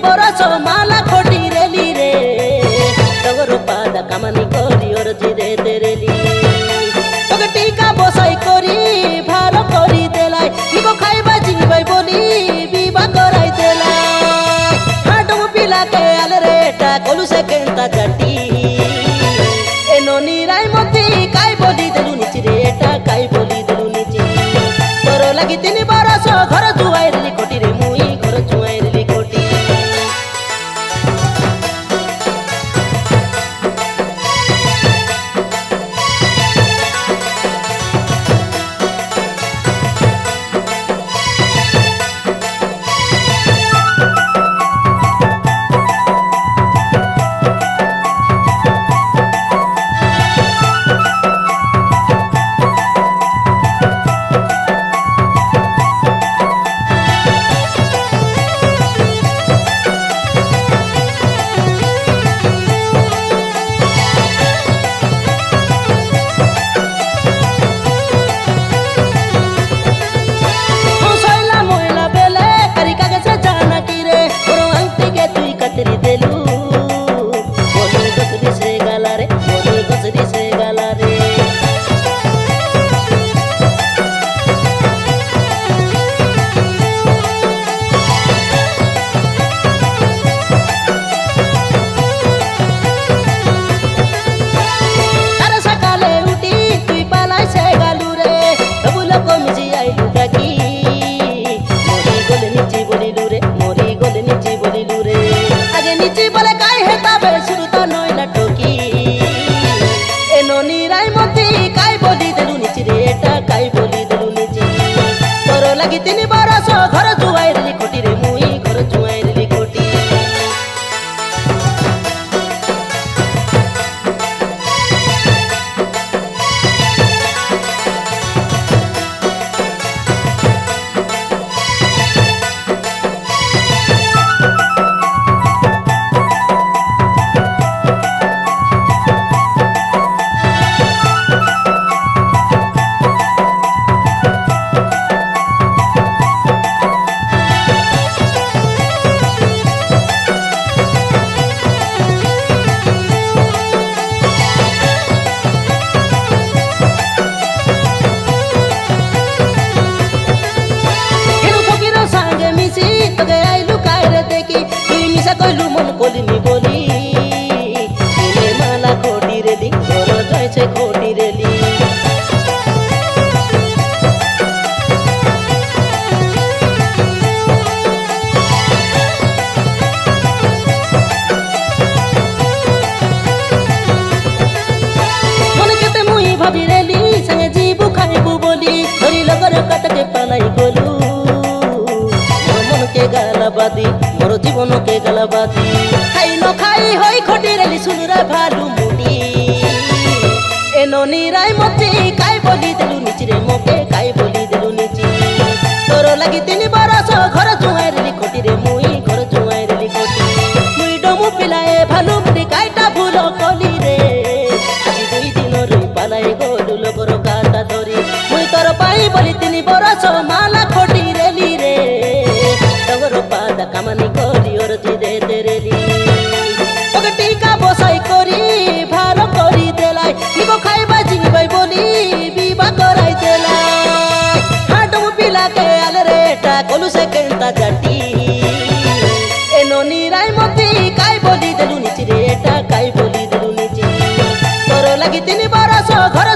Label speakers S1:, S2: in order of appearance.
S1: बरस माला खोटी रेली रे तगर पादा कामानी करी और जिरे देरेली तगे टीका बसाई करी भार करी देलाई निको खाइबा जिबाई बोली बिबा कराई देलाई हाडम पिला के आले रे टा कोलु से केंता जटी एनो निराय मती काई बोली देलु निची रे टा काई बोली देलु निची तोर लागि 3 बरस घर जुआई रे कोटी रे मुई घर जुआई रे कोटी लागि 3 बरस घर जुआई रे कोटी रे मुई घर जुआई रे कोटी कहलु मन कोलिनी बोली इने माला खोटी रेली घर जाय छे खोटी रेली मन केते मुई भाबी रेली संगे जीबू खाइबू बोली धरी लगन काट के पालाई गोलू मन के गालाबादी मोर जीवन के गलबादी खाई न खाई होई खोटी रेली सुन रे भालू मुडी एनो निराय मती काई बोली देलु निची रे मोके काई बोली देलु निची तोर लागि 3 बरस घर जुआई रे खोटी रे मुई घर जुआई रे खोटी मुई डमु पिलाए भालू मुडी काईटा भूल कली रे आज 2 दिन रे पालाई गोलु लोगर काटा धरी मुई तोर पाई बोली 3 बरस माला खोटी रेली रे तगर पादा कामानी करी और जिरे देरेली तगे टीका बसाई करी भार करी देलाई निको खाइबा जिबाई बोली बिबा कराई देलाई हाडम पिला के आले रे टा कोलु से केंता जटी एनो निराय मती काई बोली देलु निची रे टा काई बोली देलु निची तोर लागि 3 बरस घर